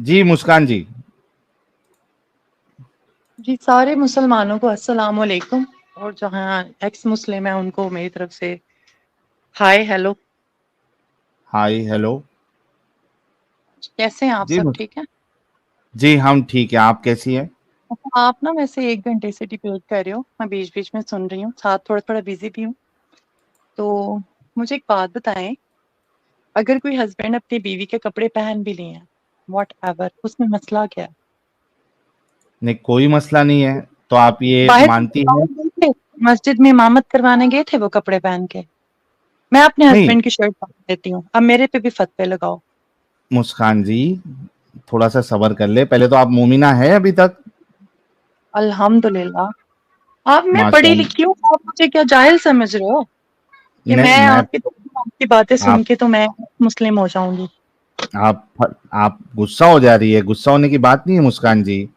जी मुस्कान जी। जी सारे मुसलमानों को अस्सलाम वालेकुम और जहाँ एक्स मुस्लिम है उनको मेरी तरफ से हाय हेलो। Hi hello. कैसे हैं आप? जी सब ठीक है? जी हम ठीक है, आप कैसी हैं? अच्छा, आप ना वैसे 1 घंटे से डिबेट कर रहे हो, मैं बीच बीच में सुन रही हूँ, साथ थोड़ा थोड़ा बिजी भी हूँ। तो मुझे एक बात बताएं, अगर कोई हस्बैंड अपनी बीवी के कपड़े पहन भी लिए हैं वॉट एवर, उसमें मसला क्या है? नहीं, कोई मसला नहीं है। तो आप ये बाहर मानती हैं? गए थे, मस्जिद में इमामत करवाने गए थे वो कपड़े पहन के। मैं अपने नहीं हस्बैंड की शर्ट पहन लेती हूँ, अब मेरे पे भी फतवे लगाओ। मुस्कान जी, थोड़ा सा सब्र कर ले। पहले तो आप मोमिना है अभी तक? अल्हम्दुलिल्लाह। आप, मैं पढ़ी माशाअल्लाह। लिखी हूँ, आप मुझे क्या जाहिल समझ रहे हो कि नहीं मैं मैं आपकी बातें सुन आप के तो मैं मुस्लिम हो जाऊंगी? आप गुस्सा हो जा रही है। गुस्सा होने की बात नहीं है मुस्कान जी।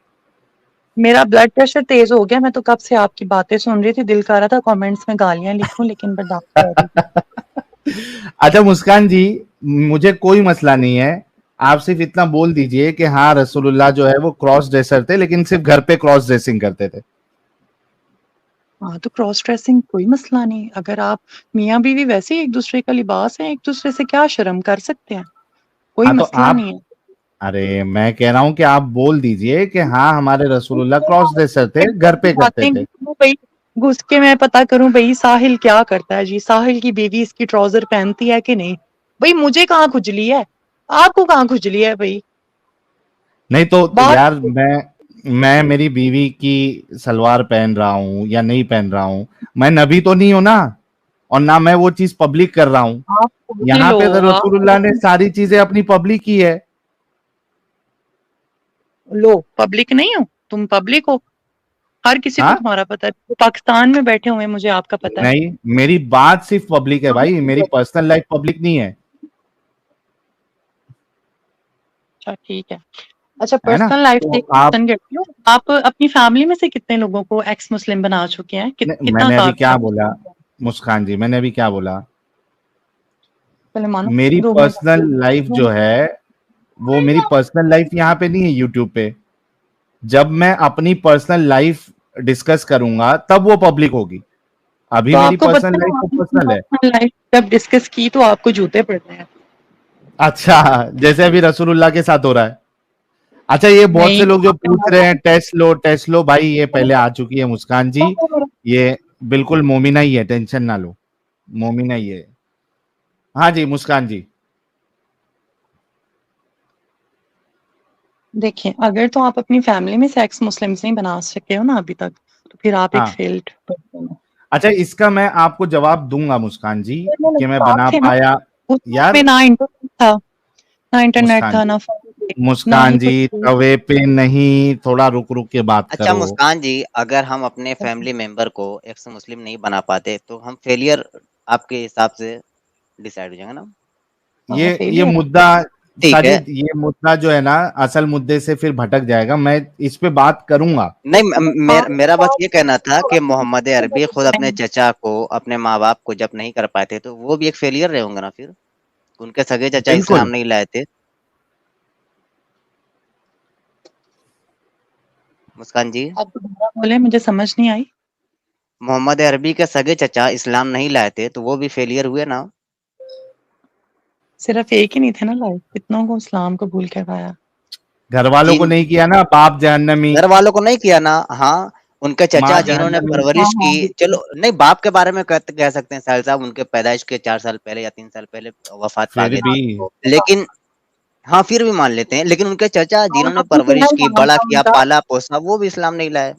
मेरा ब्लड प्रेशर तेज हो गया, मैं तो कब से आपकी बातें सुन रही थी, दिल कर रहा था कमेंट्स में गालियां लिखूं लेकिन बर्दाश्त कर रही थी। अच्छा मुस्कान जी, मुझे कोई मसला नहीं है। आप सिर्फ इतना बोल दीजिए कि हाँ, रसूलुल्लाह जो है वो क्रॉस ड्रेसर थे, लेकिन सिर्फ घर पे क्रॉस ड्रेसिंग करते थे। हाँ तो क्रॉस ड्रेसिंग कोई मसला नहीं, अगर आप मियाँ बीवी वैसे ही एक दूसरे का लिबास है, एक दूसरे से क्या शर्म कर सकते हैं, कोई हाँ तो मसला आप, नहीं है। अरे मैं कह रहा हूं कि आप बोल दीजिए कि हाँ, हमारे रसूलुल्लाह क्रॉस ड्रेसर थे, घर पे करते बातें थे। भाई, घुस के मैं पता करूं भाई साहिल क्या करता है जी, साहिल की बीवी इसकी ट्राउजर पहनती है कि नहीं? भाई मुझे कहाँ खुजली है, आपको कहाँ खुजली है भाई? नहीं तो बात यार, मैं मेरी बीवी की सलवार पहन रहा हूँ या नहीं पहन रहा हूँ, मैं नबी तो नहीं हूं ना। और ना मैं वो चीज पब्लिक कर रहा हूँ। आप कोई यहाँ पे तो लोग, रसूलुल्लाह ने सारी चीजें अपनी पब्लिक की है। लो पब्लिक नहीं हो, तुम पब्लिक हो, हर किसी को हाँ। तुम्हारा पता है, तो पाकिस्तान में बैठे हुए हैं, मुझे आपका पता है। नहीं, मेरी बात सिर्फ पब्लिक है भाई, मेरी पर्सनल लाइफ पब्लिक नहीं है। अच्छा ठीक है। अच्छा, है ना? पर्सनल लाइफ से तो एक आप, क्वेश्चन करती हूँ, आप अपनी फैमिली में से कितने लोगों को एक्स मुस्लिम बना चुके हैं, कितना मैंने अभी काफी क्या है? बोला? मुस्कान जी, मैंने अभी क्या बोला? पहले मानो, मेरी 2 मिनट। पर्सनल लाइफ जो है वो मेरी पर्सनल लाइफ यहाँ पे नहीं है यूट्यूब पे। जब मैं अपनी पर्सनल लाइफ डिस्कस करूंगा तब वो पब्लिक होगी। अभी तो मेरी आपको पता पर्सनल है लाइफ तो आपने पर्सनल है। पर्सनल लाइफ जब डिस्कस की तो आपको जूते पड़ते हैं। अच्छा, जैसे अभी रसूलुल्लाह के साथ हो रहा है। अच्छा, ये बहुत से नहीं, लोग जो पूछ रहे हैं टेस्ट लो भाई, ये पहले आ चुकी है मुस्कान जी। ये बिल्कुल मोमिना ही है, टेंशन ना लो। मोमिना ही है। हाँ जी मुस्कान जी। देखिए, अगर तो आप अपनी फैमिली में से एक्स मुस्लिम्स नहीं बना सके हो ना अभी तक, तो फिर आप एक हाँ। फेल्ड पर्सन हो। अच्छा, इसका मैं आपको जवाब दूंगा मुस्कान जी, कि मैं आप बना थे ना पाया। उस वक्त में, यार ना इंटरनेट था, ना इंटरनेट मुस्कान था, जी, ना फोन थे, ना मुस्कान ही जी, कुछ। तवे पे नहीं, थोड़ा रुक रुक के बात अच्छा करो। मुस्कान जी, अगर हम अपने फैमिली मेंबर को एक्स मुस्लिम नहीं बना पाते तो हम फेलियर आपके हिसाब से डिसाइड हो जाएंगे ना? हाँ ये फेलियर है। मुद्दा, ठीक है। साजिद, ये मुद्दा जो है ना, असल मुद्दे से फिर भटक जाएगा। मैं इस पे बात करूंगा। नहीं, मेरा बस ये कहना था कि मोहम्मद अरबी खुद अपने नहीं, चचा को, अपने माँ बाप को जब नहीं कर पाए थे तो वो भी एक फेलियर रहे होंगे ना फिर? उनके सगे चचा इस्लाम बिल्कुल। नहीं लाए थे। मुस्कान जी, आप दोबारा बोले, मुझे समझ नहीं आई। मोहम्मद अरबी के सगे चचा इस्लाम नहीं लाए थे तो वो भी फेलियर हुए ना? सिर्फ एक ही नहीं थे ना लाइफ, कितनों को इस्लाम कबूल करवाया। घर वालों को जिन नहीं किया ना, बाप जहन्नमी, घर वालों को नहीं किया ना, हाँ, उनके माँ चचा जिन्होंने जहन्नमी। हाँ परवरिश हाँ की, बिल्कुल। चलो नहीं, बाप के बारे में कह सकते हैं साहिल साहब, उनके पैदाइश के 4 साल पहले या 3 साल पहले वफात पा फिर गए भी थे। लेकिन हाँ, फिर भी मान लेते हैं, लेकिन उनके चचा और जिन्होंने अबू परवरिश जहल की, कहाँ बड़ा था किया, उनका? पाला पोसा, वो भी इस्लाम नहीं लाए।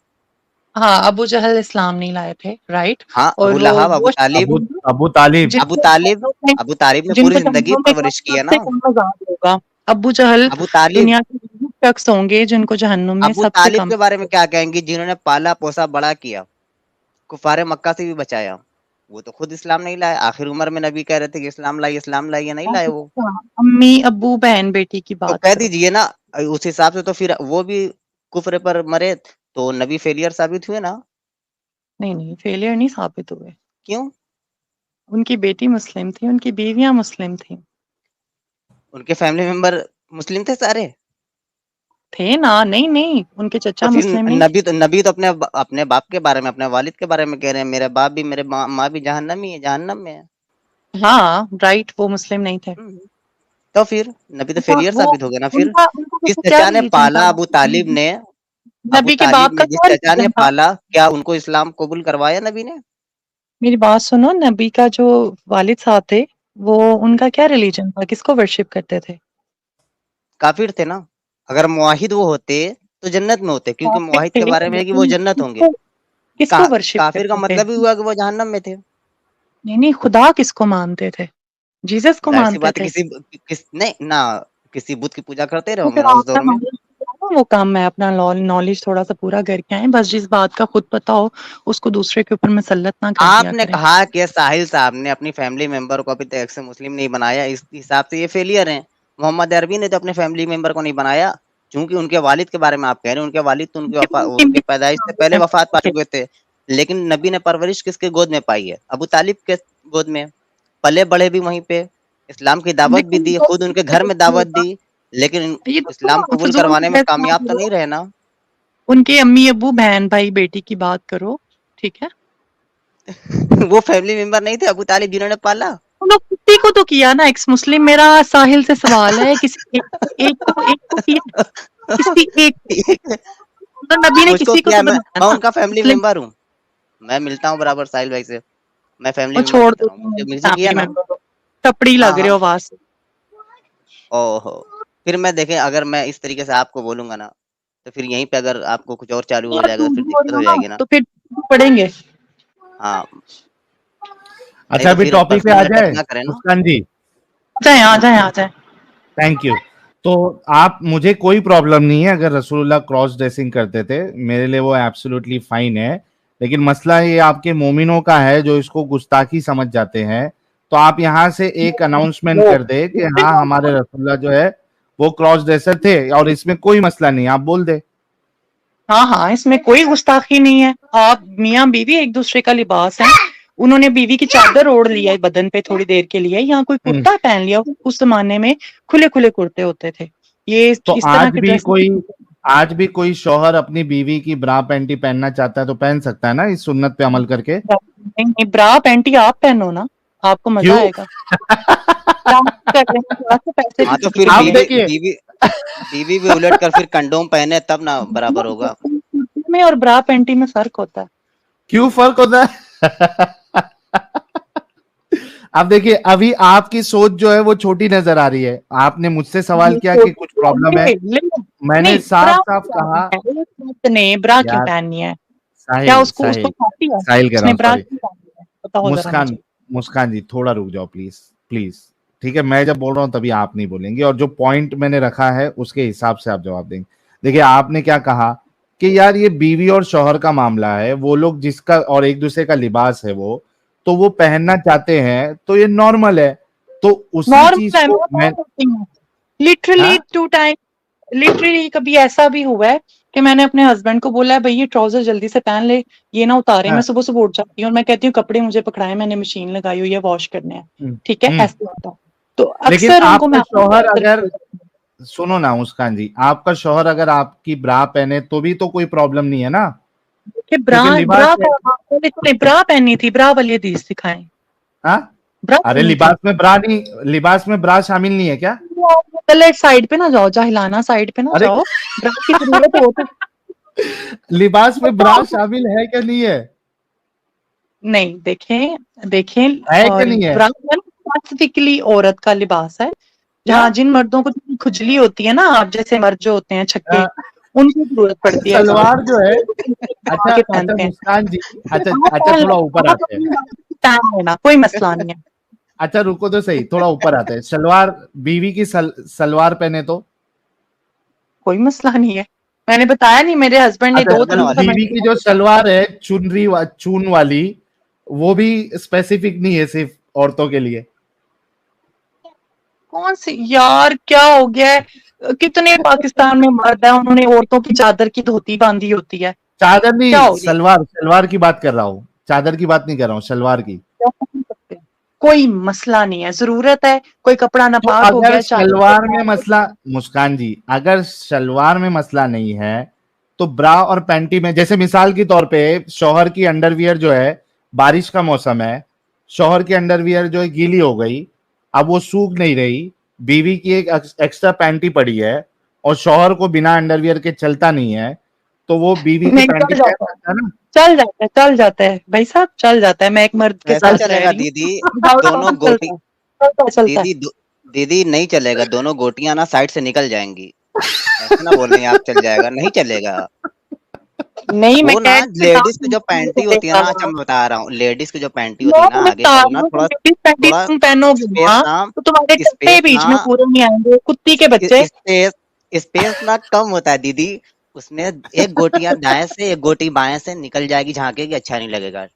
हाँ, अबू जहल इस्लाम नहीं लाए थे, राइट। हाँ, अबू और लहाब, अबू वो तालिब, अबू अबू तालिब। अबू तालिब, अबू तालिब ने जिनको पूरी जिंदगी जहन्नुम में परवरिश की है सबसे ना। कम अजाब होगा। अबू जहल अबू तालिब, दुनिया के वो शख्स होंगे जिनको जहन्नुम में अबू सबसे तालिब कम। के बारे में क्या कहेंगी, जिन्होंने पाला पोसा बड़ा किया, कुफारे मक्का से भी बचाया? वो तो खुद इस्लाम नहीं लाए, आखिर उम्र में नबी कह रहे थे कि इस्लाम लाइए, नहीं लाए वो। अम्मी अब्बू बहन बेटी की तो बात कह करो। दीजिए ना, उस हिसाब से तो फिर वो भी कुफ्र पर मरे तो नबी फेलियर साबित हुए ना? नहीं नहीं, फेलियर नहीं साबित हुए। क्यों? उनकी बेटी मुस्लिम थी, उनकी बीवियां मुस्लिम थी। उनके फैमिली मेंबर मुस्लिम थे सारे? थे ना, नहीं नहीं उनके चचा तो फिर मुस्लिम नहीं थे। नबी तो अपने बाप के बारे में, अपने वालिद के बारे में कह रहे हैं, मेरे बाप भी, मेरे माँ भी जहन्नमी है, जहन्नम में है। हाँ राइट, वो मुस्लिम नहीं थे। तो फिर नबी तो फेलियर वो साबित हो गया ना फिर। उनका जिस क्या चचा ने रिलीजन पाला था? अबू तालिब ने, अबू नबी के तालिब बाप ने का जिस क्या चचा ने रिलीजन था? पाला, क्या उनको इस्लाम कबूल करवाया नबी ने? मेरी बात सुनो, नबी का जो वालिद साहब थे वो उनका क्या रिलीजन था, किसको वर्शिप करते थे? काफिर थे ना। अगर मुवाहिद वो होते तो जन्नत में होते, क्योंकि काफिर मुवाहिद के थे, बारे में है कि वो लेकिन जन्नत होंगे। किसको किसको वर्शिप काफिर का करते थे? मतलब ही हुआ कि वो जहन्नम में थे। नहीं नहीं, खुदा किसको मानते थे? जीसस को जाहिर सी मानते बात है, थे। किस नहीं ना, किसी बुत की पूजा करते तो रहोगे फिर ना उस आपका दौर में। वो काम, मैं अपना नॉलेज थोड़ा सा पूरा करके आए, बस जिस बात का खुद पता हो उसको दूसरे के ऊपर मुसल्लत ना कर दिया आपने करें। कहा कि साहिल साहब ने अपनी फैमिली मेंबर को अभी तक से मुस्लिम नहीं बनाया, इस हिसाब से ये फेलियर हैं। मोहम्मद अरबी ने तो अपने फैमिली मेंबर को नहीं बनाया, क्योंकि उनके वालिद के बारे में आप कह रहे हैं, उनके वालिद तो उनके पैदाइश से पहले वफात पा चुके थे। लेकिन नबी ने परवरिश किसके गोद में पाई है? अबू तालिब के गोद में। पले बढ़े भी वहीं पे, इस्लाम की दावत भी दी, खुद उनके घर में दावत दी, लेकिन ये इस्लाम तो कबूल फजूल की करवाने में बहस मत कामयाब तो करो। नहीं रहे ना। उनके अम्मी अब्बू बहन भाई बेटी की बात करो, ठीक है? वो फैमिली मेंबर नहीं थे अबू तालिब जिन्होंने पाला? उन लोग किसी को तो किया ना, एक्स मुस्लिम। मेरा साहिल से सवाल है, किसी एक को किया, किसी एक तो नबी ने मुझको किसी को क्या, तो बनाया मैं ना उनका फैमिली मुस्लिम। मेंबर हूँ। मैं मिलता हूँ बराबर साहिल भाई से, मैं फैमिली और मेंबर छोड़ की दो तरह हूँ, तुम मुझे उनकी मुझे किया फैमिली ना। मेंबर को, टपड़ी हाँ लग रहे हाँ। हो आवाज से। ओहो। फिर मैं देखें, अगर मैं इस तरीके से आपको बोलूंगा ना, तो फिर यहीं पे अगर आपको कुछ और चालू हो यार जाएगा तो तुम फिर बोल दिक्कत रहे हो हो ना, जाएगी ना। तो फिर पढ़ेंगे। हाँ। नहीं अच्छा तो अभी फिर टॉपिक पे आ पर्सनल अटैक जाए ना करें ना। मुस्कान जी। आ जाए आ जाए आ जाए। Thank you. तो आप, मुझे कोई प्रॉब्लम नहीं है अगर रसूलुल्लाह क्रॉस ड्रेसिंग करते थे, मेरे लिए वो एब्सोल्युटली फाइन है। लेकिन मसला ये आपके मोमिनों का है जो इसको गुस्ताखी समझ जाते हैं। तो आप यहाँ से एक अनाउंसमेंट कर दे कि हाँ हमारे रसूलुल्लाह जो है वो क्रॉस ड्रेसर थे और इसमें कोई मसला नहीं, आप बोल दे। हाँ हाँ, इसमें कोई गुस्ताखी नहीं है। आप मियाँ बीवी एक दूसरे का लिबास है। उन्होंने बीवी की चादर ओढ़ लिया है बदन पे थोड़ी देर के लिए, यहाँ कोई कुर्ता पहन लिया। उस जमाने में खुले खुले कुर्ते होते थे, ये तो इस तरह के ड्रेस। आज भी कोई शौहर अपनी बीवी की ब्रा पैंटी पहनना चाहता है तो पहन सकता है ना, इस सुन्नत पे अमल करके। नहीं नहीं, ब्रा पैंटी आप पहनो ना, आपको मजा क्यों? आएगा। काम कर रहे हैं, थोड़ा सा पैसे हाँ तो भी फिर आप मिलेंगे। देखिए, बीवी भी उलट कर फिर कंडोम पहने तब ना बराबर होगा। में और ब्रा पैंटी में फर्क होता है। क्यों फर्क होता है? अब देखिए, अभी आपकी सोच जो है वो छोटी नजर आ रही है। आपने मुझसे सवाल किया कि कुछ प्रॉब्लम है, मैंने नहीं, साफ ब्रा साफ कहा। ने ब्रा क्यों यार पहननी है? क्या साहिल उसको साहिल खाती है? साहिल कह रहा उसने हूँ, ब्रा सॉरी। क्यों पहनी है, बताओ जरा मुस्कान, मुझे। मुस्कान जी थोड़ा रुक जाओ प्लीज, प्लीज। ठीक है, मैं जब बोल रहा हूँ तभी आप नहीं बोलेंगे, और जो पॉइंट मैंने रखा है उसके हिसाब से आप जवाब देंगे। देखिए आपने क्या कहा कि यार ये बीवी और शौहर का मामला है, वो लोग जिसका और एक दूसरे का लिबास है वो पहनना चाहते हैं तो ये नॉर्मल है। तो उसी चीज नॉर्मल है, को मैं मैं, कौन होती हूँ लिटरली हाँ 2 टाइम। लिटरली कभी ऐसा भी हुआ है कि मैंने अपने हस्बैंड को बोला है भाई ये ट्राउजर जल्दी से पहन ले, ये ना उतारे। मैं हाँ, सुबह सुबह उठ जाती हूँ और मैं कहती हूँ कपड़े मुझे पकड़ाए, मैंने मशीन लगाई हुई है, वॉश करने हैं। हम्म, ठीक है, हम्म। ऐसे होता है। तो लेकिन अक्सर उनको आपका मैं शौहर अगर, सुनो ना मुस्कान जी, आपका शौहर अगर आपकी ब्रा पहने तो भी तो कोई प्रॉब्लम नहीं है ना, कि ब्रा क्योंकि लिबास ब्रा है। का ब्रा पहनी थी, ब्रा वाली हदीस दिखाएं। हाँ, ब्रा अरे पहनी थी। लिबास में ब्रा नहीं, लिबास में ब्रा शामिल नहीं है क्या? गलत साइड पे ना जाओ, जाहिलाना साइड पे ना अरे जाओ। ब्रा की जरूरत हो तो लिबास में ब्रा शामिल है क्या नहीं है? नहीं, देखें देखें। है क्या और नहीं है? ब्रा स्पेसिफिकली औरत का लिबास है, क्या? जहाँ जिन मर्दों को खुजली होती है ना, आप जैसे मर्द जो होते हैं छक्के, हाँ, उनको जरूरत पड़ती है ब्रा सलवार जो है, की, अच्छा के अच्छा पहनते हैं। मुस्कान जी, अच्छा आप अच्छा पहन थोड़ा लो, ऊपर आप आते हैं। अपनी बात पहन लेना, कोई मसला नहीं है। अच्छा रुको तो सही, थोड़ा ऊपर आते हैं। सलवार, बीवी की सलवार पहने तो, कोई मसला नहीं है। मैंने बताया नहीं, मेरे हस्बैंड ने अच्छा 2 दिन का बीवी की जो सलवार है चून वाली, वो भी स्पेसिफिक नहीं है सिर्फ औरतों के लिए। कौन सी यार, क्या हो गया है? कितने पाकिस्तान में मर्द है, उन्होंने औरतों की चादर की धोती बांधी होती है। चादर क्या नहीं, हो गया? सलवार, सलवार की बात कर रहा हूँ, चादर की बात नहीं कर रहा हूँ, सलवार की। क्या पहन सकते हैं? कोई मसला नहीं है। जरूरत है, कोई कपड़ा तो नापाक हो अगर गया, चाहे शलवार में मसला, मुस्कान जी, अगर शलवार में मसला नहीं है तो ब्रा और पैंटी में, जैसे मिसाल के तौर पे शौहर की अंडरवियर जो है, बारिश का मौसम है, शौहर की अंडरवियर जो है गीली हो गई, अब वो सूख नहीं रही, बीवी की एक एक्स्ट्रा पैंटी पड़ी है और शौहर को बिना अंडरवियर के चलता नहीं है, तो वो बीवी की नहीं, पैंटी चल पहन जाता है, सकता है ना? चल जाता है भाई साहब, चल जाता है। मैं एक मर्द के कैसे साथ रह चलेगा रही हूँ, दीदी? विदाउट दोनों कॉन्डम गोटी चलता है। दीदी नहीं चलेगा, दोनों गोटियां ना साइड से निकल जाएंगी। ऐसे ना बोल रही हैं आप चल जाएगा, नहीं चलेगा। नहीं, मैं वो ना कह रही लेडीज की जो हूँ पैंटी होती है ना, अच्छा मैं बता रहा हूँ, लेडीज की जो पैंटी होती है ना मैं आगे बता का, वो रही ना हूँ, थोड़ा लेडीज पैंटी थोड़ा तुम पहनोगे स्पेस ना ना तो तुम्हारे टप्पे स्पेस बीच ना में पूरे नहीं आएंगे, कुत्ती के बच्चे। स्पेस स्पेस ना कम होता है दीदी। उसमें एक गोटियां दाएं से एक गोटी बाएं से निकल जाएगी, झांकेगी, अच्छा नहीं लगेगा।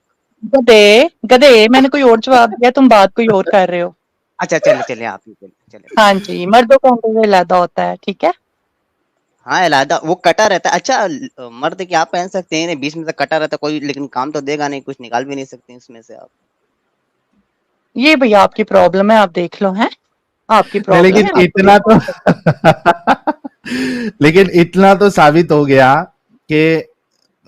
गधे गधे, मैंने कोई और जवाब दिया, तुम बात कोई और कर रहे हो। अच्छा चले चले आप ही चले। हाँ जी, मर्दों का अंडरवेयर अलग होता है, ठीक है। हाँ अलहदा वो कटा रहता है। अच्छा मर्द क्या पहन सकते हैं, बीच में से कटा रहता है कोई, लेकिन काम तो देगा नहीं, कुछ निकाल भी नहीं सकते उसमें से आप। ये भैया आपकी प्रॉब्लम है, आप देख लो, है आपकी नहीं, प्रॉब्लम लेकिन है, इतना तो लेकिन इतना तो साबित हो गया कि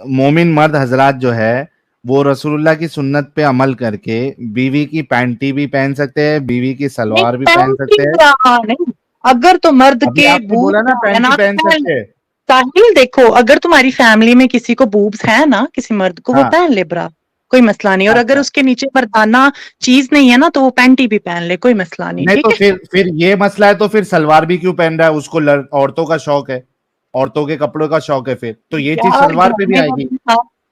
मोमिन मर्द हजरात जो है वो रसूलुल्लाह की सुन्नत पे अमल करके बीवी की पैंटी भी पहन सकते हैं, बीवी की नहीं सलवार भी पहन पैंटी सकते हैं। रहा नहीं। अगर तो मर्द अभी के आपने बूब बोला ना है पैंटी ना, पहन सकते हैं। साहिल देखो, अगर तुम्हारी फैमिली में किसी को बूब्स है ना, किसी मर्द को, वो हाँ, पहन ले ब्रा, कोई मसला नहीं। और अगर अच्छा, उसके नीचे मर्दाना चीज नहीं है ना, तो वो पैंटी भी पहन ले, कोई मसला नहीं, नहीं ठीक तो है। फिर ये मसला है तो फिर सलवार भी क्यों पहन रहा है? उसको औरतों का शौक है, औरतों के कपड़ों का शौक है, फिर तो ये चीज यार सलवार घर पे भी में आएगी।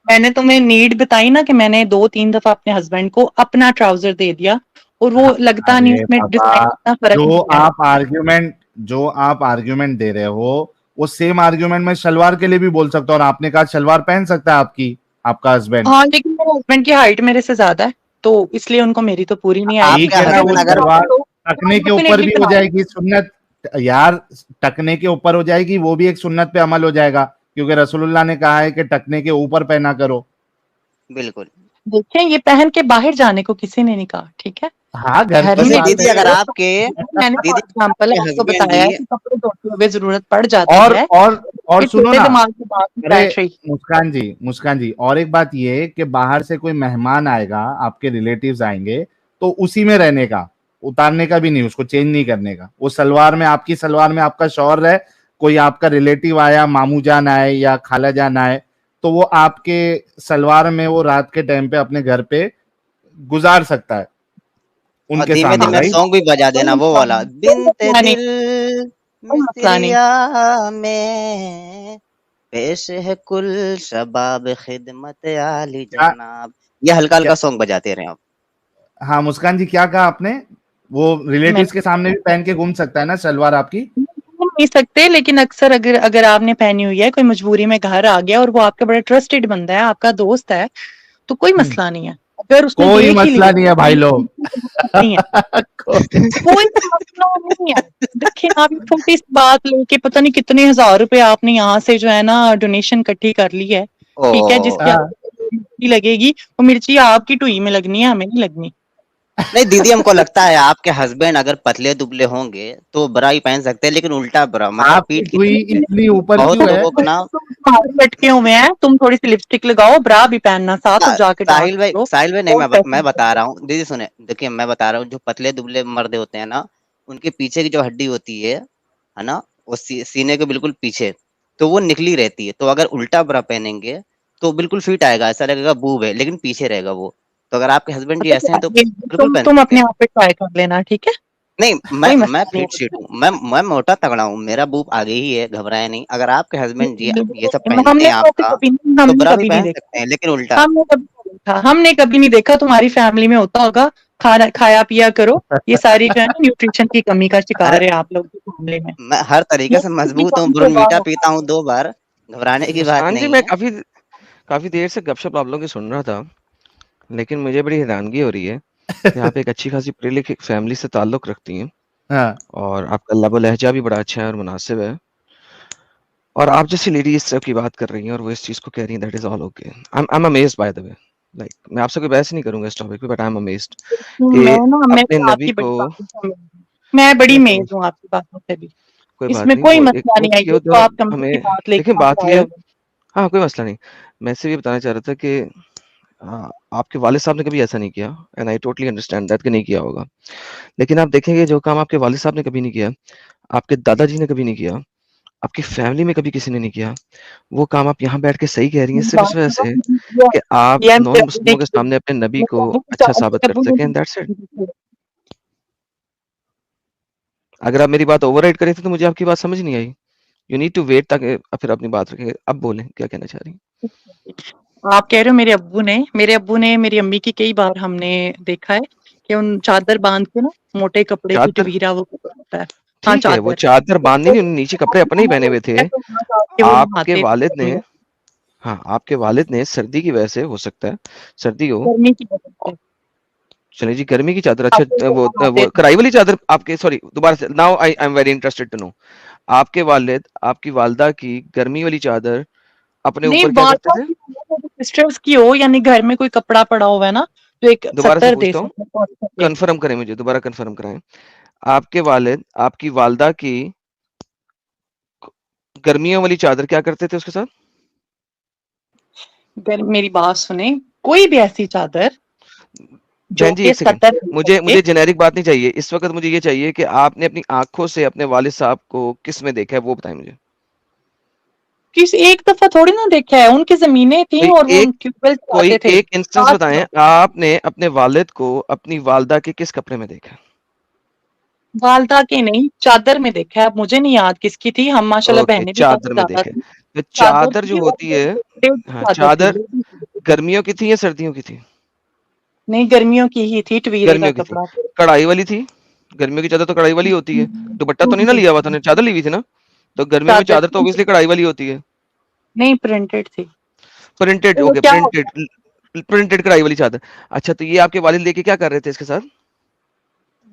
मैंने तुम्हें नीड बताई ना कि मैंने 2-3 दफा अपने हस्बैंड को अपना ट्राउजर दे दिया और वो हाँ, लगता नहीं, अरे उसमें बाबा, डिजाइन इतना फर्क जो नहीं है। आप आर्ग्यूमेंट जो आप आर्ग्यूमेंट दे रहे हो वो सेम आर्ग्यूमेंट मैं शलवार के लिए भी बोल सकता हूँ, और आपने कहा शलवार पहन सकता है आपका हस्बैंड। हाँ, लेकिन मेरे हस्बैंड की हाइट मेरे से ज्यादा है, तो इसलिए उनको मेरी तो पूरी नहीं आएगी। ठीक आपके है ना, वो हस्बैंड अगर सलवार टकने के ऊपर डेफिनेटली भी हो जाएगी सुन्नत। यार, टकने के ऊपर हो जाएगी, वो भी एक सुन्नत पे अमल हो जाएगा, क्योंकि रसूलुल्लाह ने कहा है कि टकने के ऊपर पहना करो। बिल्कुल। देखें, ये पहन के बाहर जाने को किसी ने नहीं कहा, ठीक है। हाँ, घर घर की वैसे में बात दीदी है। अगर भी आपके मैंने फॉर दीदी एग्जाम्पल आपके आपको हस्बैंड बताया जी, है कि कपड़े धोते हुए जरूरत पड़ जाती और है, और और ये सुनो छोटे ना, दिमाग की बात नहीं अरे बैठ रही। मुस्कान जी, और एक बात ये कि बाहर से कोई मेहमान आएगा, आपके रिलेटिव्स आएंगे, तो उसी में रहने का, उतारने का भी नहीं, उसको चेंज नहीं करने का। वो सलवार में, आपकी सलवार में आपका शौहर है, कोई आपका रिलेटिव आया, मामू जान आए या खाला जान आए, तो वो आपके सलवार में वो रात के टाइम पे अपने घर पे गुजार सकता है और उनके धीमे सामने, धीमे राइट? सॉन्ग भी बजा कोई देना वो मसला वाला, नहीं, कोई बिनते मसला नहीं, दिल कोई मसला नहीं। मिसरिया में पेश है कुल शबाब खिदमत आली क्या जनाब। ये हल्का क्या हल्का सॉन्ग बजाते रहे आप। हाँ, मुस्कान जी, क्या कहा आपने? वो मैं रिलेटिव्स के सामने भी पहन के घूम सकता है ना सलवार आपकी? घूम नहीं सकते, लेकिन अक्सर अगर अगर आपने पहनी हुई है, कोई मजबूरी में घर आ गया और वो आपका बड़ा ट्रस्टेड बंदा है, आपका दोस्त है, तो कोई हम्म, मसला नहीं है। अगर उसने कोई देख ही मसला लिया नहीं है भाई लोग। नहीं है, कोई मसला नहीं है। देखिए, आप एक छोटी सी बात लेके पता नहीं कितने हजार रुपए आपने यहाँ से जो है ना डोनेशन इकट्ठी कर ली है, ठीक है, ओ जिसकी हाँ, आपको मिर्ची लगेगी, वो मिर्ची आपकी टुई में लगनी है, हमें नहीं लगनी। नहीं दीदी, हमको लगता है आपके हस्बैंड अगर पतले दुबले होंगे तो ब्रा ही पहन सकते हैं, लेकिन उल्टा ब्रा, मतलब आपकी पीठ की टुई तरफ से। इतनी ऊपर बहुत क्यों है? लोगों को ना तुम्हारे लटके हुए हैं, तुम थोड़ी सी लिपस्टिक लगाओ, ब्रा भी पहनना साथ और जाके डांस करो, साहिल भाई नहीं, और मैं पैसे बता रहा हूँ दीदी, सुने, देखिए मैं बता रहा हूँ, जो पतले दुबले मर्द होते हैं ना, उनके पीछे की जो हड्डी होती है ना, वो सीने के बिल्कुल पीछे, तो वो निकली रहती है। तो अगर उल्टा ब्रा पहनेंगे तो बिल्कुल फिट आएगा, ऐसा लगेगा बूब है, लेकिन पीछे रहेगा वो। तो अगर आपके हस्बैंड जी पता ऐसे क्या हैं तो है, बिल्कुल पहन तुम सकते अपने हैं। आप पे ट्राई कर लेना, ठीक है, नहीं, कोई मैं मसला नहीं फिट शीट हूँ, मैं मोटा तगड़ा हूँ, मेरा बूब आगे ही है, घबराए नहीं। अगर आपके हस्बैंड जी ये सब है। पहनते हमने हैं तो ऐसे आपका, कभी नहीं, तो हमने ब्रा भी कभी नहीं पहन देखा, सकते हैं, लेकिन उल्टा। हमने कभी नहीं देखा। तुम्हारी फैमिली में होता होगा, खाना खाया पिया करो, ये सारी जो है ना न्यूट्रिशन की कमी का अरे शिकार है आप लोग की फैमिली में। मैं हर तरीके से न्यूट्रिशन की मजबूत हूँ, कमी से ब्रूनवीटा बाहर पीता हूँ 2 बार, घबराने की बात मुस्कान जी, नहीं मैं है। काफ़ी काफ़ी देर से गपशप आप लोगों की सुन रहा था, लेकिन मुझे बड़ी हैरानगी हो रही है कि आप एक अच्छी खासी पढ़ी लिखी फैमिली से ताल्लुक़ रखती हैं हाँ, और आपका लब व लहजा भी बड़ा अच्छा है और मुनासिब है। और आप जैसी लेडी इस तरह की बात कर रही हैं और वो इस चीज़ को कह रही हैं, that is all okay. I am amazed by the way. Like मैं आपसे कोई बहस नहीं करूंगा इस टॉपिक पे, बट आई एम अमेज्ड मैं कि ना मैं अपने तो नबी आपकी को, बड़ी बातों से amazed हूँ। मैं बड़ी मैं मेज समझ, हूँ आपकी बातों से भी। कोई बात इसमें नहीं, कोई वो एक मसला वो नहीं है, ये चीज तो जो आप कमरे हमें, की बात देखिए लेके बात आप ये आए है, हो। हाँ कोई मसला नहीं, मैं सिर्फ ये बताना चाह रहा था कि आपके वालिद साहब ने कभी ऐसा नहीं किया, and I totally understand that कि नहीं किया होगा, लेकिन आप देखेंगे जो काम आपके वालिद साहब ने कभी नहीं किया, आपके दादाजी ने कभी नहीं किया, आपकी फैमिली में कभी किसी ने नहीं किया, वो काम आप यहाँ बैठ के सही कह रही हैं मेरी सिर्फ बात इस वजह सुनो, से ये कि आप ये मेरे नॉन अब्बू ने मुस्लिमों के की, सामने अपने नबी मेरे को अब्बू अच्छा साबित कर अब्बू ने सकें, एंड दैट्स इट। अगर आप मेरी बात ओवरराइड करें थे तो मुझे आपकी बात समझ नहीं आई। यू नीड टू वेट ताकि फिर अपनी बात रखें। अब बोलें क्या कहना चाह रही हैं? आप कह रहे हो मेरे अब्बू ने मेरी अम्मी की कई बार हमने देखा है कि उन चादर बांध के ना, मोटे कपड़े की चादर, टवीरा वो कपड़ा होता है। हाँ, ठीक है, वो चादर। चादर बांधनी नहीं, उन्होंने नीचे कपड़े अपने ही पहने हुए थे। तो वहाँ जाके वो आपके नहाते वालिद ने, थे, हाँ आपके वालिद ने सर्दी की वजह से, हो सकता है सर्दी हो, गर्मी की वजह से चलिए जी गर्मी की चादर, अच्छा नहाते थे, नहाते वो थे। कढ़ाई वाली चादर आपके, सॉरी दोबारा से, now I am very interested to know, आपके वालिद आपकी वालदा की गर्मी वाली चादर अपने नहीं, ऊपर क्या करते वालदा थे? की सिस्टर्स की हो, यानी घर में कोई कपड़ा पड़ा हुआ है ना, जो एक दोबारा से सत्तर दे पूछता हूँ, सके, पहुंच सके। कंफर्म करें, मुझे दोबारा कंफर्म कराएं। आपके वालिद आपकी वालदा की गर्मियों वाली चादर क्या करते थे उसके साथ? मेरी बात सुने, कोई भी ऐसी चादर जो बहन जी कि एक सेकंड, 70 दे मुझे सके। मुझे जेनेरिक बात नहीं चाहिए इस वक्त, मुझे ये चाहिए कि आपने अपनी आंखों से अपने वालिद साहब को किस में देखा है, वो बताएं मुझे। किस एक दफा थोड़ी ना देखा है, उनकी जमीनें थी कोई और वो एक ट्यूबवेल कोई चलाते थे एक इंस्टेंस साथ बताएं, में। आपने अपने वालिद को अपनी वालदा के किस कपड़े में देखा? वालदा के नहीं, चादर में देखा है। अब मुझे नहीं याद किसकी थी, हम माशाल्लाह ओके, बहनें भी काफी चादर में ज्यादा देखे, थी। तो चादर चादर जो थी और होती है, लेडीज हाँ चादर थी, चादर लेडीज चादर थी। गर्मियों की थी या सर्दियों की थी? नहीं, गर्मियों की ही थी, टवीरे का गर्मियों की थी, कपड़ा। कढ़ाई वाली थी? गर्मियों की चादर तो कढ़ाई वाली होती है, दुपट्टा तो नहीं ना लिया हुआ था, चादर ली हुई थी ना, तो गर्मियों में चादर चादर तो ऑब्वियसली कढ़ाई वाली होती है। नहीं, प्रिंटेड थी। प्रिंटेड, तो वो ओके क्या प्रिंटेड, प्रिंटेड कढ़ाई वाली चादर। अच्छा तो ये आपके वालिद लेके क्या कर रहे थे इसके साथ?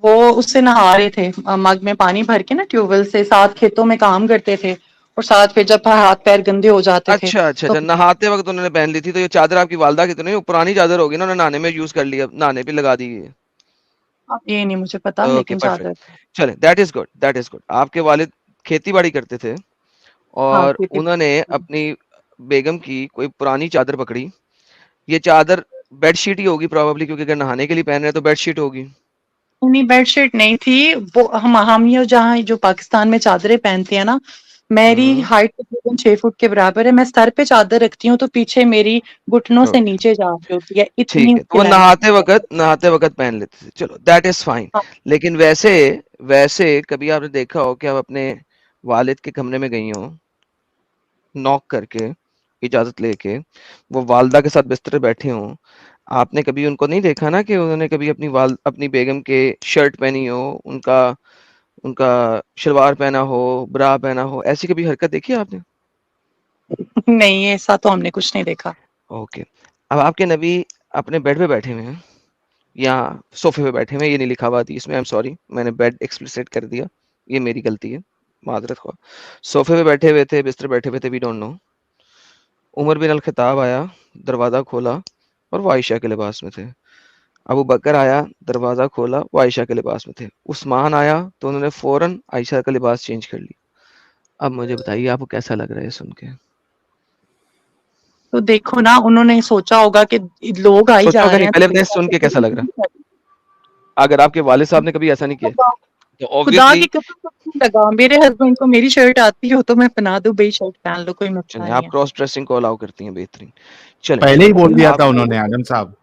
वो उससे नहा रहे थे, मग में पानी भर के ना, ट्यूबवेल से, साथ खेतों में काम करते थे और साथ फिर जब हाथ पैर गंदे हो जाते थे अच्छा अच्छा तो अच्छा, नहाते वक्त उन्होंने पहन ली थी, तो ये चादर आपकी वालदा की तो नहीं, वो पुरानी चादर होगी ना, उन्होंने नहाने में यूज कर लिया, नहाने पे लगा दी है। अब ये नहीं मुझे पता, ओके लेकिन परफेक्ट, चादर। चले that is good, that is good. आपके वालिद खेती बाड़ी करते थे हाँ, और खेती। उन्होंने अपनी बेगम की कोई पुरानी चादर पकड़ी, ये चादर बेडशीट ही होगी प्रोबेबली, क्योंकि अगर नहाने के लिए पहन रहे हैं तो बेडशीट होगी। नहीं, बेडशीट नहीं थी वो। हम ये जहाँ जो पाकिस्तान में चादरें पहनते हैं ना, मेरी हम्म, हाइट तकरीबन 6 फुट के बराबर है। मैं सर पे चादर रखती हूँ तो पीछे मेरी घुटनों से ओके नीचे जा रही होती है, इतनी ठीक है, तो उसकी वो लेंथ। नहाते वक्त पहन लेते थे, चलो दैट इज फाइन। हाँ, लेकिन वैसे वैसे कभी आपने देखा हो कि आप अपने वालिद के कमरे में गई हो, नॉक करके, इजाजत लेके, वो वालदा के साथ बिस्तर पे बैठे हों, आपने कभी उनको नहीं देखा ना कि उन्होंने कभी अपनी बेगम के शर्ट पहनी हो, उनका उनका शलवार पहना हो, ब्रा पहना हो, ऐसी कभी हरकत देखी है आपने? नहीं, ऐसा तो हमने कुछ नहीं देखा। ओके, अब आपके नबी अपने बेड पे बैठे हुए हैं या सोफे पे बैठे हुए हैं, ये नहीं लिखा हुआ थी इसमें, आई एम सॉरी, मैंने बेड एक्सप्लिसिट कर दिया, ये मेरी गलती है, माजरत खा। सोफे पे बैठे हुए थे, बिस्तर बैठे हुए थे, वी डोंट नो, उमर बिन अल खिताब आया, दरवाजा खोला और वो आयशा के लिबास में थे। अबू बकर आया, दरवाजा खोला, वो आयशा के लिबास में थे। उस्मान आया तो उन्होंने फौरन आयशा का लिबास चेंज कर लिया। अब मुझे बताइए आपको कैसा लग रहा है सुन के? तो देखो ना, उन्होंने सोचा होगा कि लोग आई सोचा जा होगा रहे नहीं, हैं तो पहले मेरे बताएं साथ सुन के कैसा लग रहा है? तो अगर आपके वालिद साहब ने कभी ऐसा नहीं किया तो खुदा की ऑब्वियसली, कसम तो नहीं लगा। मेरे हस्बैंड को मेरी शर्ट आती हो तो मैं पहना दूं, भाई शर्ट पहन लो, कोई मसला चलें नहीं आप है। क्रॉस ड्रेसिंग को अलाउ करती हैं, बेहतरीन। चलें पहले ही बोल दिया आप, था उन्होंने आजम साहब।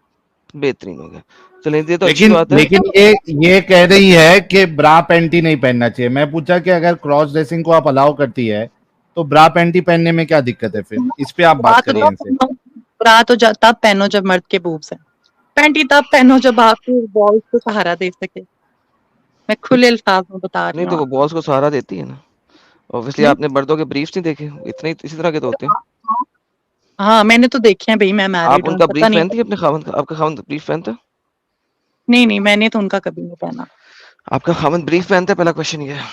बेहतरीन हो गया। चलें ये तो अच्छी लेकिन बात है। लेकिन ये कह रही है कि ब्रा पैंटी नहीं पहनना चाहिए। मैं पूछा कि अगर क्रॉस ड्रेसिंग को आप अलाउ करती है तो ब्रा पैंटी पहनने में क्या दिक्कत है, फिर इस पे आप बात रात करिए इनसे। रात हो तब पहनो जब मर्द के बूब्स हैं। पैंटी तब पहनो जब आपके बॉल्स को सहारा दे सके। मैं खुले अल्फाज में बता रही नहीं हूँ तो वो आपको। बॉस को सहारा देती है ना, ऑब्वियसली नहीं, आपने मर्दों के ब्रीफ्स नहीं देखे, इतने इसी तरह के तो होते हैं। हाँ मैंने तो देखे हैं भाई, मैं आप मैरिड हूँ, उनका पता ब्रीफ नहीं। पहनती है अपने खावन का? आपका खावन ब्रीफ पहनता है? नहीं नहीं, मैंने तो उनका कभी नहीं पहना। आपका खावन ब्रीफ पहनता है? पहला क्वेश्चन ये है।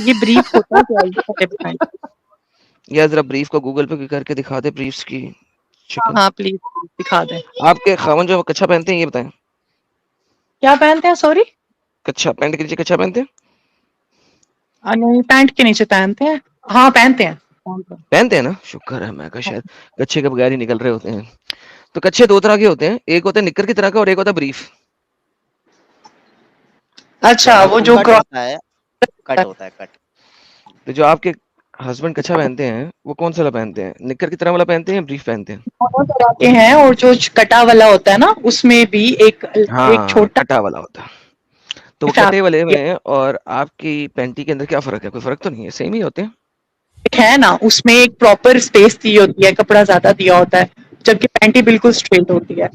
ये ब्रीफ होता क्या है, ये पहले बताएं। या जरा ब्रीफ को गूगल पे करके दिखा दे ब्रीफ्स की चिकन। हाँ प्लीज दिखा दें। आपके खावन जो कच्छा पहनते हैं ये बताएं। क्या पहनते हैं? सॉरी। कच्छा, पैंट के नीचे कच्छा पहनते हैं? नहीं, पैंट के नीचे पहनते हैं। हाँ पहनते हैं। पहनते हैं ना, शुक्र है, मैं कहा शायद कच्छे के बगैर ही निकल रहे होते हैं। तो कच्छे दो तरह के होते हैं, एक होता है निक्कर की तरह का और एक होता है ब्रीफ। अच्छा, वो जो कट होता है, कट होता है, कट। तो जो आपके हस्बैंड कच्छा पहनते हैं वो कौन सा वाला पहनते हैं, निक्कर की तरह वाला पहनते हैं या ब्रीफ पहनते हैं? दोनों तरह के हैं, और जो कटा वाला होता है ना उसमें भी एक हाँ, छोटा कटा वाला होता है। तो वो कटे वाले में और आपकी पैंटी के अंदर क्या फर्क है? कोई फर्क तो नहीं है, सेम ही होते हैं। है ना, उसमें एक प्रॉपर स्पेस दी होती है, कपड़ा ज्यादा दिया होता है, जबकि पैंटी बिल्कुल स्ट्रेट होती है।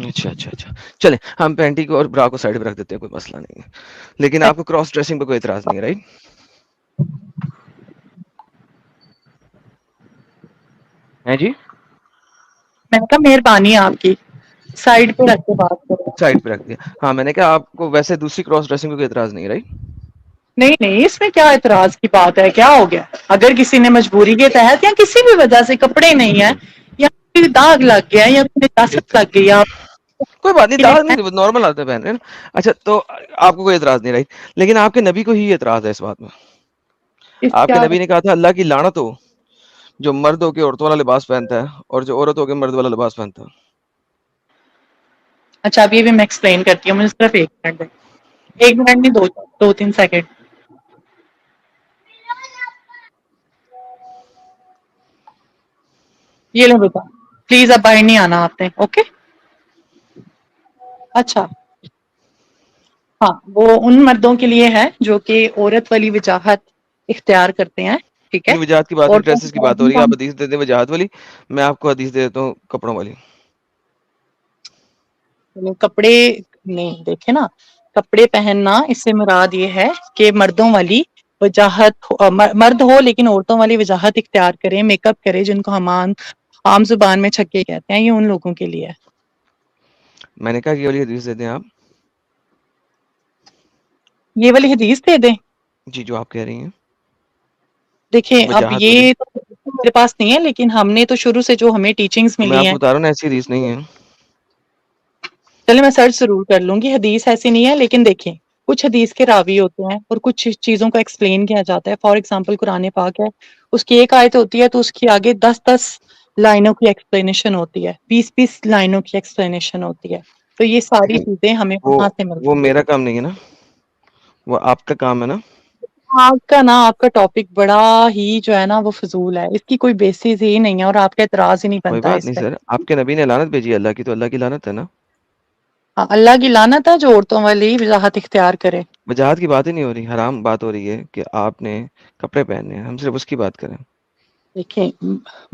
अच्छा अच्छा अच्छा, चले हम पैंटी को और ब्रा को साइड पे रख देते हैं, कोई मसला नहीं है। लेकिन आपको क्रॉस ड्रेसिंग पे कोई इतराज नहीं है, राइट? है जी, मैंने कहा मेहरबानी आपकी, साइड पे रख के बात करो। साइड पे रख दिया। हाँ, मैंने कहा आपको वैसे दूसरी क्रॉस ड्रेसिंग पे कोई इतराज नहीं है, राइट? नहीं नहीं, इसमें क्या एतराज की बात है? क्या हो गया? अगर किसी ने मजबूरी के तहत या किसी भी वजह से कपड़े नहीं है, या कोई दाग लग गया या कोई नजाकत लग गई, या कोई बात नहीं, दाग नहीं, नॉर्मल आते पहन रहे हैं ना। अच्छा, तो आपको कोई एतराज नहीं, राइट? लेकिन आपके नबी को ही एतराज है इस बात में। आपके क्या नबी ने कहा था अल्लाह की लानत हो जो मर्द होकर औरतों वाला लिबास पहनता है और जो औरत होकर मर्द वाला लिबास पहनता है। अच्छा, अब ये भी मैं एक्सप्लेन करती हूँ, मुझे सिर्फ 1 मिनट दें। 1 मिनट नहीं, 2-3 सेकंड। ये लो बेटा, प्लीज अब बाहर नहीं आना आपने, ओके? अच्छा, हाँ, वो उन मर्दों के लिए है जो कि औरत वाली वजाहत इख्तियार करते हैं, ठीक है? नहीं, वजाहत की बात नहीं, और ड्रेसेस की बात हो रही है। आप हदीस देते हैं वजाहत वाली, मैं आपको हदीस दे देता हूँ कपड़ों वाली। कपड़े नहीं, देखे ना, कपड़े पहनना इससे मुराद ये है कि मर्दों वाली वजाहत मर्द हो लेकिन औरतों वाली वजाहत इख्तियार करे, मेकअप करे, जिनको हम आम जुबान में छक्के कहते हैं, ये उन लोगों के लिए है। मैंने कहा ये वाली हदीस दे दें आप। ये वाली हदीस दे दें? जी, जो आप कह रही हैं देखिए, अब वजाहत वाली। ये तो मेरे पास नहीं है, लेकिन हमने तो शुरू से जो हमें टीचिंग्स तो मैं मिली आपको हैं, बता रहा हूँ ना, ऐसी हदीस नहीं है। चलिए मैं सर्च जरूर कर लूंगी। हदीस ऐसी नहीं है, लेकिन देखिए, कुछ हदीस के रावी होते हैं और कुछ चीजों को एक्सप्लेन किया जाता है। फॉर एग्जांपल कुरान पाक है, उसकी एक आयत होती है तो उसकी आगे 10-10 लाइनों की एक्सप्लेनेशन होती है, 20-20 लाइनों की एक्सप्लेनेशन होती है। तो ये सारी लेकिन चीजें हमें वहां से मिलती वो हैं। मेरा काम नहीं है ना, वो आपका काम है ना। आपका टॉपिक बड़ा ही जो है ना वो फजूल है, इसकी कोई बेसिस ही नहीं है और आपका एतराज ही नहीं कोई बनता है बात इस नहीं पे। सर, आपके नबी ने लानत भेजी अल्लाह की, तो अल्लाह की लानत है ना। हाँ, अल्लाह की लानत है जो औरतों वाली वजाहत इख्तियार करे। वजाहत की बात ही नहीं हो रही, हराम बात हो रही है कि आपने कपड़े पहनने हैं, हम सिर्फ उसकी बात करें। देखिए,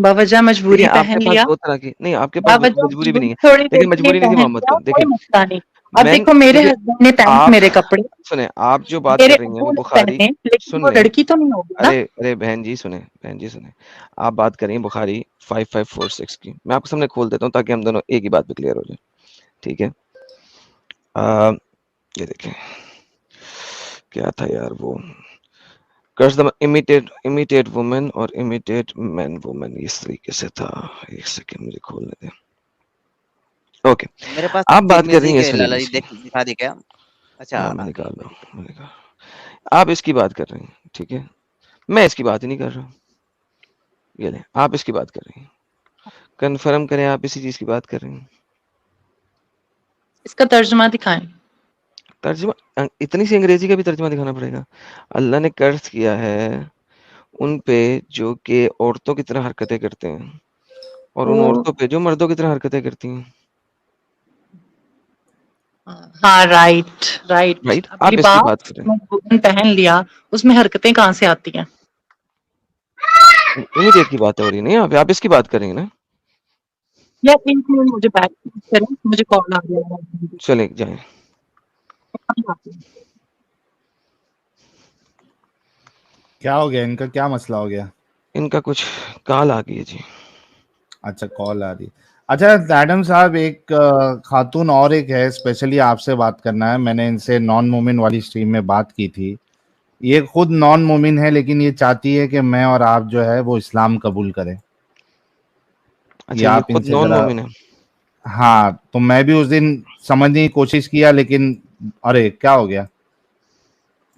बावजह मजबूरी देखिए आपके पहन पास लिया, दो तरह की नहीं, आपके पास बावजह मजबूरी भी नहीं है। थोड़ी देर लेकिन के लिए मजबूरी नहीं थी पहन मोहम्मद लिया, का, कोई देखिए मसला नहीं। अब मैं देखो, मेरे देखिए हस्बैंड ने पहने आप मेरे कपड़े, सुने, आप जो बात मेरे कर रही हैं अब्बू वो ने बुखारी, पहने, लेकिन सुन वो लें। लड़की तो नहीं होगी ना। अरे अरे बहन जी सुने, बहन जी सुने, आप बात कर रही हैं बुखारी 5546 की, मैं आपके सामने खोल देता हूँ ताकि हम दोनों एक ही बात पे क्लियर हो जाए, ठीक है? ये देखें, क्या था यार वो, कर्स द इमिटेट वुमेन और इमिटेट मैन वुमेन, इस तरीके से था। एक सेकंड मुझे खोलने दें। ओके, मेरे पास आप बात कर तिर्मिजी रही हैं के इस लाला हदीस जी की। दिखा दी क्या? अच्छा, हाँ मैं हाँ निकाल ठीक रहा है। हूँ, आप इसकी बात कर रही हैं, ठीक है? मैं इसकी बात ही नहीं कर रहा हूँ। ये ले, आप इसकी बात कर रही हैं, कन्फर्म करें आप इसी चीज की बात कर रही हैं। इसका तर्जुमा दिखाएं। तर्जुमा इतनी सी अंग्रेजी का भी तर्जुमा दिखाना पड़ेगा? अल्लाह ने कर्ज किया है उन पे जो कि औरतों की तरह हरकतें करते हैं और उन औरतों पे जो मर्दों की तरह हरकतें करती हैं। हाँ, राइट राइट। राइट, अब आप इसकी बात लिबास करें। पहन लिया, उसमें हरकतें कहाँ से आती हैं? इमीडिएट की बात हो रही नहीं, आप इसकी बात करेंगे ना। या 1 मिनट मुझे बैक करें, मुझे कॉल आ गया है। चले जाए, क्या हो गया इनका, क्या मसला हो गया? इनका कुछ कॉल आ गई है जी। अच्छा, कॉल आ रही। अच्छा एडम साहब, एक खातून और एक है, स्पेशली आपसे बात करना है। मैंने इनसे नॉन मोमिन वाली स्ट्रीम में बात की थी। ये खुद नॉन मोमिन है, लेकिन ये चाहती है कि मैं और आप जो है वो इस्लाम कबूल करें। अच्छा, ये ये आप खुद इनसे नॉन जरा, मोमिन है। हाँ तो मैं भी उस दिन समझने की कोशिश किया लेकिन अरे क्या हो गया,